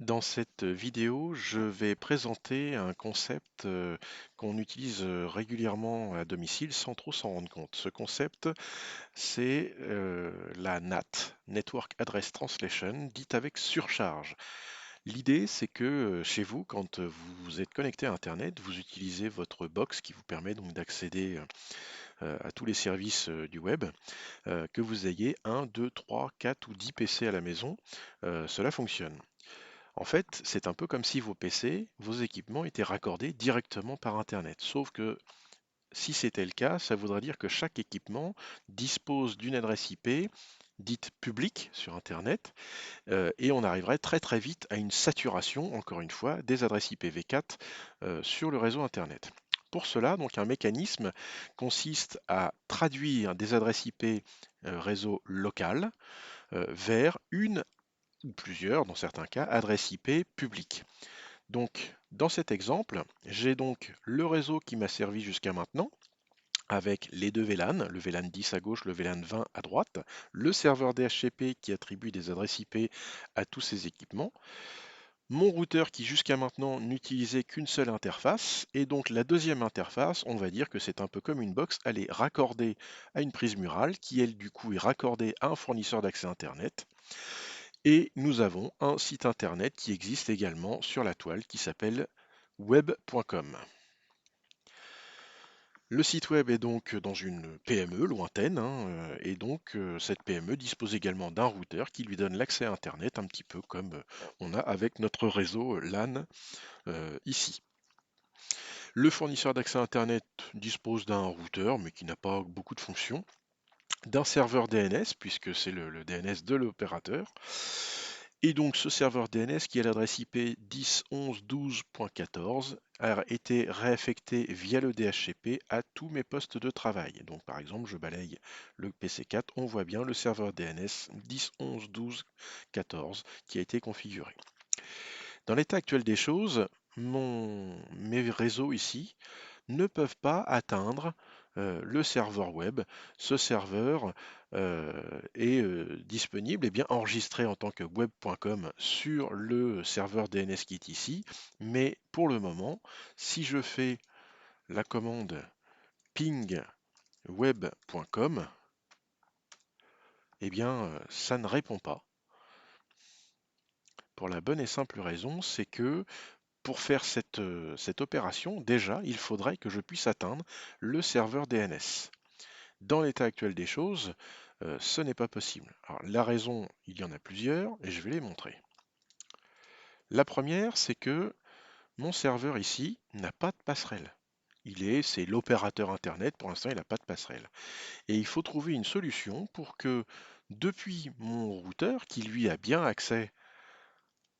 Dans cette vidéo, je vais présenter un concept qu'on utilise régulièrement à domicile sans trop s'en rendre compte. Ce concept, c'est la NAT, Network Address Translation, dite avec surcharge. L'idée, c'est que chez vous, quand vous êtes connecté à Internet, vous utilisez votre box qui vous permet donc d'accéder à tous les services du web, que vous ayez un, 2, 3, 4 ou 10 PC à la maison, cela fonctionne. En fait, c'est un peu comme si vos PC, vos équipements étaient raccordés directement par Internet. Sauf que si c'était le cas, ça voudrait dire que chaque équipement dispose d'une adresse IP dite publique sur Internet, et on arriverait très très vite à une saturation, encore une fois, des adresses IPv4 sur le réseau Internet. Pour cela, donc un mécanisme consiste à traduire des adresses IP réseau local vers une ou plusieurs, dans certains cas, adresses IP publiques. Donc, dans cet exemple, j'ai donc le réseau qui m'a servi jusqu'à maintenant, avec les deux VLAN, le VLAN 10 à gauche, le VLAN 20 à droite, le serveur DHCP qui attribue des adresses IP à tous ces équipements, mon routeur qui jusqu'à maintenant n'utilisait qu'une seule interface, et donc la deuxième interface, on va dire que c'est un peu comme une box, elle est raccordée à une prise murale qui, elle, du coup, est raccordée à un fournisseur d'accès Internet. Et nous avons un site internet qui existe également sur la toile qui s'appelle web.com. Le site web est donc dans une PME lointaine, hein, et donc cette PME dispose également d'un routeur qui lui donne l'accès à Internet, un petit peu comme on a avec notre réseau LAN ici. Le fournisseur d'accès Internet dispose d'un routeur, mais qui n'a pas beaucoup de fonctions, d'un serveur DNS, puisque c'est le DNS de l'opérateur. Et donc ce serveur DNS qui a l'adresse IP 10.11.12.14 a été réaffecté via le DHCP à tous mes postes de travail. Donc par exemple, je balaye le PC4, on voit bien le serveur DNS 10.11.12.14 qui a été configuré. Dans l'état actuel des choses, mes réseaux ici ne peuvent pas atteindre le serveur web. Ce serveur est disponible et bien enregistré en tant que web.com sur le serveur DNS qui est ici. Mais pour le moment, si je fais la commande ping web.com, eh bien ça ne répond pas. Pour la bonne et simple raison, c'est que pour faire cette opération, déjà, il faudrait que je puisse atteindre le serveur DNS. Dans l'état actuel des choses, ce n'est pas possible. Alors, la raison, il y en a plusieurs, et je vais les montrer. La première, c'est que mon serveur ici n'a pas de passerelle. C'est l'opérateur Internet, pour l'instant, il n'a pas de passerelle. Et il faut trouver une solution pour que, depuis mon routeur, qui lui a bien accès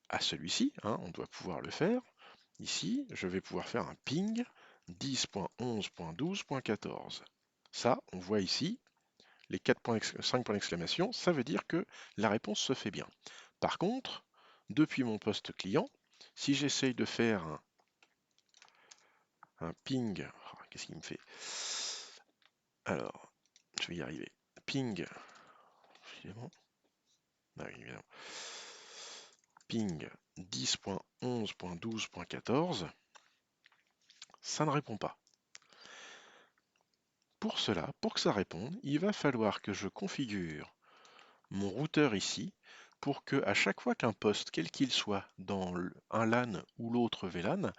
à celui-ci, hein, on doit pouvoir le faire, ici, je vais pouvoir faire un ping 10.11.12.14. Ça, on voit ici, les 5 points d'exclamation, ça veut dire que la réponse se fait bien. Par contre, depuis mon poste client, si j'essaye de faire un ping, qu'est-ce qu'il me fait? Alors, je vais y arriver. Ping, évidemment, évidemment. Ping 10.11.12.14, ça ne répond pas. Pour cela, pour que ça réponde, il va falloir que je configure mon routeur ici pour que à chaque fois qu'un poste, quel qu'il soit, dans un LAN ou l'autre VLAN,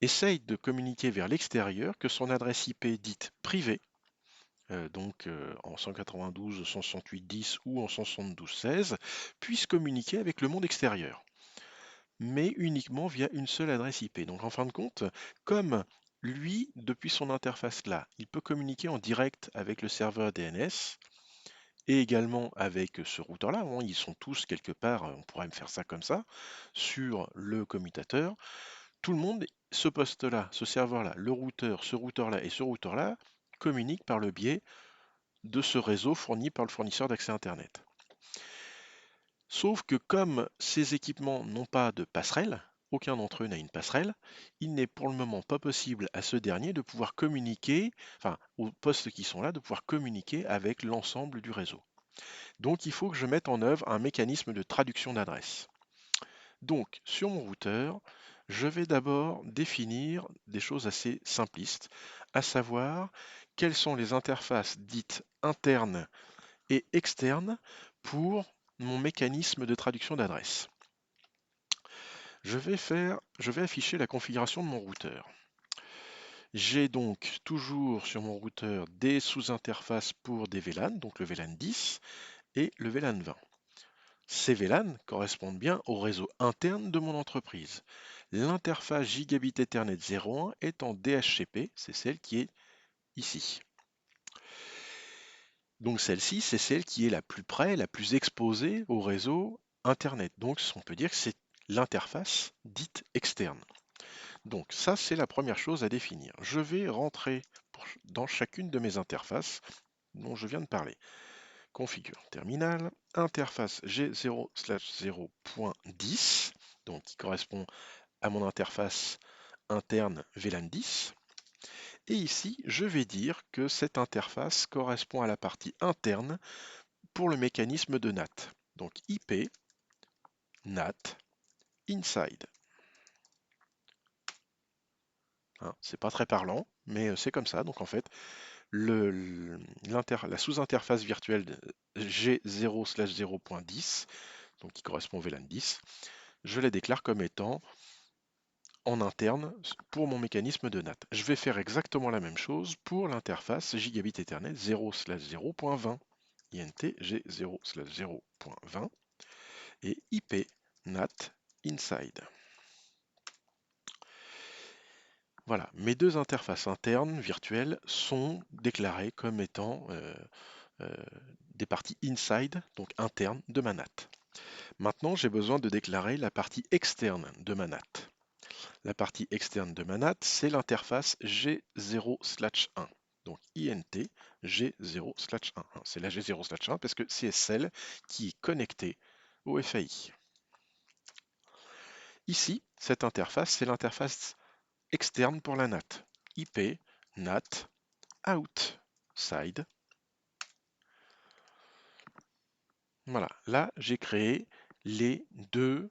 essaye de communiquer vers l'extérieur, que son adresse IP dite privée, donc en 192, 168, 10 ou en 172, 16, puisse communiquer avec le monde extérieur, mais uniquement via une seule adresse IP. Donc en fin de compte, comme lui, depuis son interface là, il peut communiquer en direct avec le serveur DNS, et également avec ce routeur-là, hein, ils sont tous quelque part, on pourrait me faire ça comme ça, sur le commutateur. Tout le monde, ce poste-là, ce serveur-là, le routeur, ce routeur-là et ce routeur-là communiquent par le biais de ce réseau fourni par le fournisseur d'accès Internet. Sauf que comme ces équipements n'ont pas de passerelle, aucun d'entre eux n'a une passerelle, il n'est pour le moment pas possible à ce dernier de pouvoir communiquer, enfin aux postes qui sont là, de pouvoir communiquer avec l'ensemble du réseau. Donc il faut que je mette en œuvre un mécanisme de traduction d'adresse. Donc, sur mon routeur, je vais d'abord définir des choses assez simplistes, à savoir quelles sont les interfaces dites internes et externes pour mon mécanisme de traduction d'adresse. Je vais afficher la configuration de mon routeur. J'ai donc toujours sur mon routeur des sous-interfaces pour des VLAN, donc le VLAN 10 et le VLAN 20. Ces VLAN correspondent bien au réseau interne de mon entreprise. L'interface Gigabit Ethernet 01 est en DHCP, c'est celle qui est ici. Donc celle-ci, c'est celle qui est la plus près, la plus exposée au réseau Internet. Donc on peut dire que c'est l'interface dite externe. Donc ça, c'est la première chose à définir. Je vais rentrer dans chacune de mes interfaces dont je viens de parler. Configure terminal, interface G0/0.10, donc qui correspond à mon interface interne VLAN 10. Et ici, je vais dire que cette interface correspond à la partie interne pour le mécanisme de NAT. Donc IP, NAT, inside. Hein, c'est pas très parlant, mais c'est comme ça. Donc en fait, la sous-interface virtuelle G0/0.10, donc qui correspond au VLAN 10, je la déclare comme étant en interne pour mon mécanisme de NAT. Je vais faire exactement la même chose pour l'interface Gigabit Ethernet 0/0.20, INT G0/0.20 et IP NAT inside. Voilà, mes deux interfaces internes virtuelles sont déclarées comme étant euh, des parties inside, donc internes de ma NAT. Maintenant, j'ai besoin de déclarer la partie externe de ma NAT. La partie externe de ma NAT, c'est l'interface G0/1. Donc INT G0/1. C'est la G0/1 parce que c'est celle qui est connectée au FAI. Ici, cette interface, c'est l'interface externe pour la NAT. IP NAT outside. Voilà, là j'ai créé les deux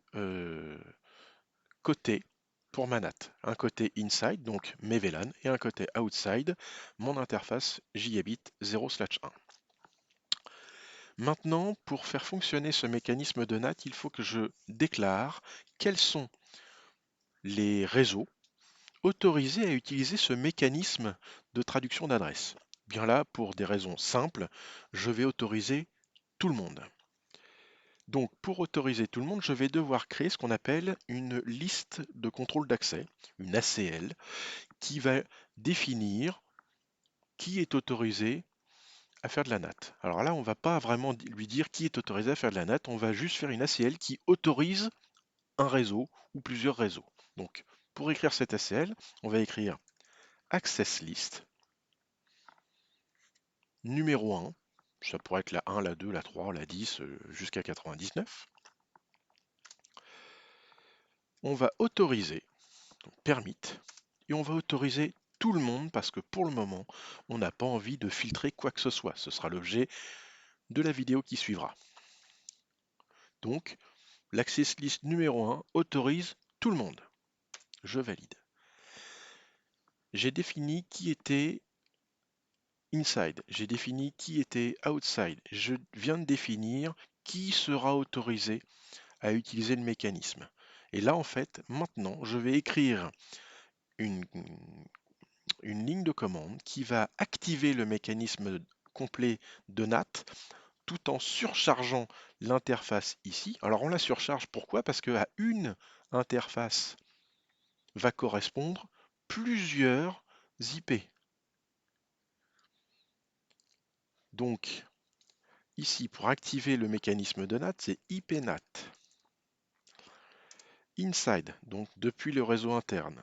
côtés pour ma NAT. Un côté inside, donc mes VLAN, et un côté outside, mon interface Gigabit 0/1. Maintenant, pour faire fonctionner ce mécanisme de NAT, il faut que je déclare quels sont les réseaux autorisés à utiliser ce mécanisme de traduction d'adresse. Bien là, pour des raisons simples, je vais autoriser tout le monde. Donc, pour autoriser tout le monde, je vais devoir créer ce qu'on appelle une liste de contrôle d'accès, une ACL, qui va définir qui est autorisé à faire de la NAT. Alors là, on ne va pas vraiment lui dire qui est autorisé à faire de la NAT, on va juste faire une ACL qui autorise un réseau ou plusieurs réseaux. Donc, pour écrire cette ACL, on va écrire access list numéro 1, ça pourrait être la 1, la 2, la 3, la 10, jusqu'à 99. On va autoriser, donc permit, et on va autoriser tout le monde parce que pour le moment, on n'a pas envie de filtrer quoi que ce soit. Ce sera l'objet de la vidéo qui suivra. Donc, l'access list numéro 1 autorise tout le monde. Je valide. J'ai défini qui était inside, j'ai défini qui était outside. Je viens de définir qui sera autorisé à utiliser le mécanisme. Et là, en fait, maintenant, je vais écrire une, une ligne de commande qui va activer le mécanisme complet de NAT tout en surchargeant l'interface ici. Alors on la surcharge, pourquoi? Parce qu'à une interface va correspondre plusieurs IP. Donc ici, pour activer le mécanisme de NAT, c'est IP NAT. Inside, donc depuis le réseau interne,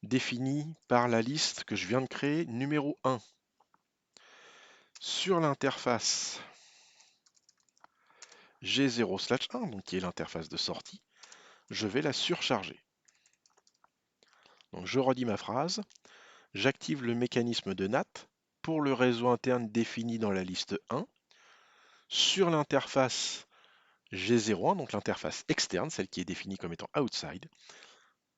défini par la liste que je viens de créer, numéro 1. Sur l'interface G0/1, donc qui est l'interface de sortie, je vais la surcharger. Donc je redis ma phrase, j'active le mécanisme de NAT pour le réseau interne défini dans la liste 1. Sur l'interface G01, donc l'interface externe, celle qui est définie comme étant outside,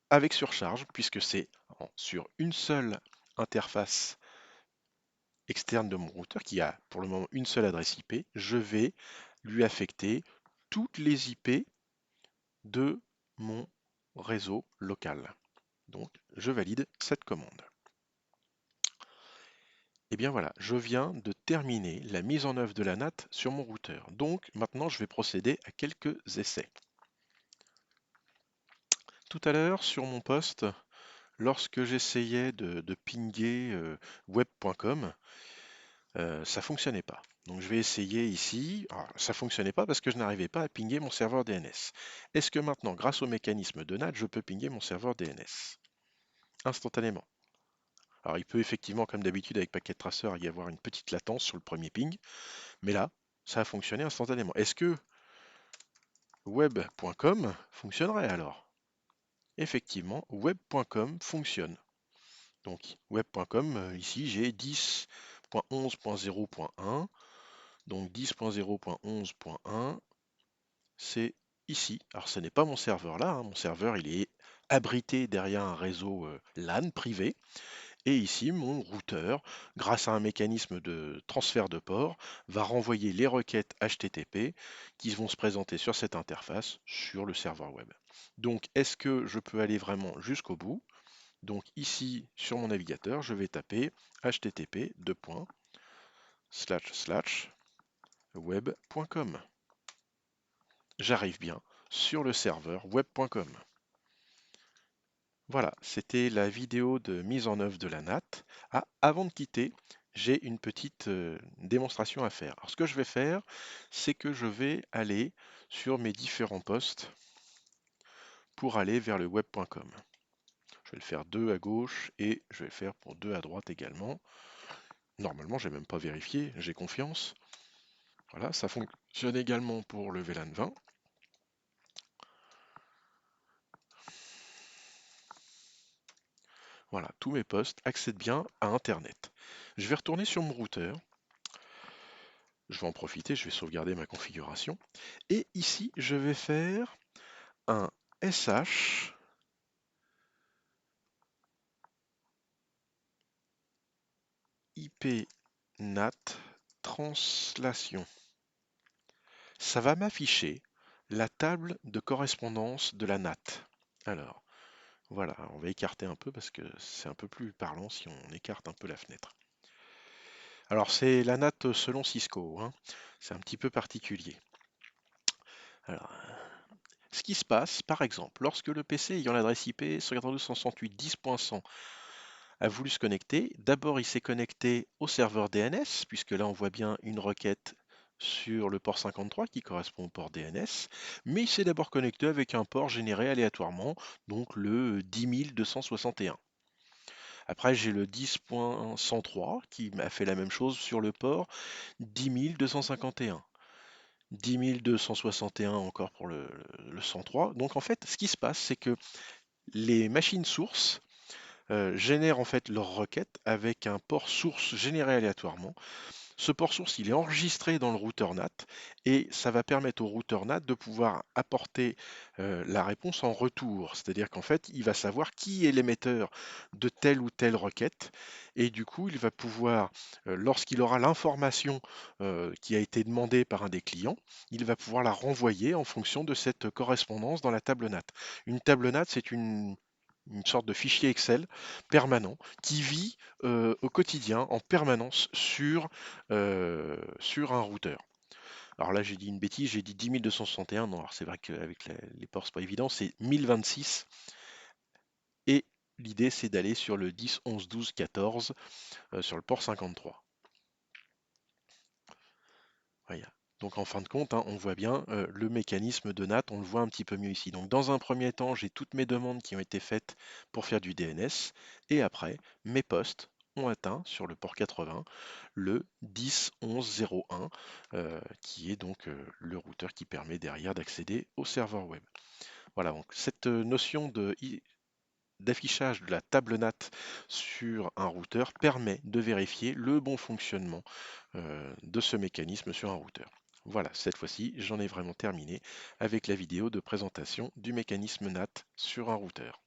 avec surcharge, puisque c'est sur une seule interface externe de mon routeur qui a pour le moment une seule adresse IP, je vais lui affecter toutes les IP de mon réseau local. Donc je valide cette commande. Et bien voilà, je viens de terminer la mise en œuvre de la NAT sur mon routeur. Donc maintenant je vais procéder à quelques essais. Tout à l'heure sur mon poste, lorsque j'essayais de pinguer web.com, ça fonctionnait pas. Donc je vais essayer ici. Alors, ça fonctionnait pas parce que je n'arrivais pas à pinguer mon serveur DNS. Est-ce que maintenant, grâce au mécanisme de NAT, je peux pinguer mon serveur DNS instantanément? Alors il peut effectivement, comme d'habitude avec Packet Tracer, y avoir une petite latence sur le premier ping, mais là, ça a fonctionné instantanément. Est-ce que web.com fonctionnerait alors? Effectivement, web.com fonctionne. Donc web.com, ici j'ai 10.11.0.1. Donc 10.0.11.1, c'est ici. Alors ce n'est pas mon serveur là, hein. Mon serveur il est abrité derrière un réseau LAN privé. Et ici, mon routeur, grâce à un mécanisme de transfert de port, va renvoyer les requêtes HTTP qui vont se présenter sur cette interface sur le serveur web. Donc est-ce que je peux aller vraiment jusqu'au bout? Donc ici, sur mon navigateur, je vais taper http://web.com. J'arrive bien sur le serveur web.com. Voilà, c'était la vidéo de mise en œuvre de la NAT. Ah, avant de quitter, j'ai une petite démonstration à faire. Alors, ce que je vais faire, c'est que je vais aller sur mes différents postes pour aller vers le web.com. Je vais le faire 2 à gauche et je vais le faire pour 2 à droite également. Normalement, je n'ai même pas vérifié, j'ai confiance. Voilà, ça fonctionne également pour le VLAN 20. Voilà, tous mes postes accèdent bien à Internet. Je vais retourner sur mon routeur. Je vais en profiter, je vais sauvegarder ma configuration. Et ici, je vais faire un SH IP NAT translation. Ça va m'afficher la table de correspondance de la NAT. Alors, voilà, on va écarter un peu parce que c'est un peu plus parlant si on écarte un peu la fenêtre. Alors, c'est la NAT selon Cisco, hein. C'est un petit peu particulier. Alors, ce qui se passe, par exemple, lorsque le PC ayant l'adresse IP 192.168.10.100 a voulu se connecter, d'abord il s'est connecté au serveur DNS, puisque là on voit bien une requête sur le port 53 qui correspond au port DNS, mais il s'est d'abord connecté avec un port généré aléatoirement, donc le 10261. Après j'ai le 10.103 qui m'a fait la même chose sur le port 10251. 10261 encore pour le 103. Donc en fait, ce qui se passe, c'est que les machines sources génèrent en fait leur requête avec un port source généré aléatoirement. Ce port source, il est enregistré dans le routeur NAT et ça va permettre au routeur NAT de pouvoir apporter la réponse en retour. C'est-à-dire qu'en fait, il va savoir qui est l'émetteur de telle ou telle requête et du coup, il va pouvoir, lorsqu'il aura l'information qui a été demandée par un des clients, il va pouvoir la renvoyer en fonction de cette correspondance dans la table NAT. Une table NAT, c'est une sorte de fichier Excel permanent qui vit au quotidien en permanence sur un routeur. Alors là, j'ai dit une bêtise, j'ai dit 10 261. Non, alors c'est vrai qu'avec les ports, c'est pas évident, c'est 1026. Et l'idée, c'est d'aller sur le 10, 11, 12, 14 sur le port 53. Voilà. Donc en fin de compte, hein, on voit bien le mécanisme de NAT, on le voit un petit peu mieux ici. Donc dans un premier temps, j'ai toutes mes demandes qui ont été faites pour faire du DNS, et après, mes postes ont atteint sur le port 80 le 10.11.01, qui est donc le routeur qui permet derrière d'accéder au serveur web. Voilà, donc cette notion d'affichage de la table NAT sur un routeur permet de vérifier le bon fonctionnement de ce mécanisme sur un routeur. Voilà, cette fois-ci, j'en ai vraiment terminé avec la vidéo de présentation du mécanisme NAT sur un routeur.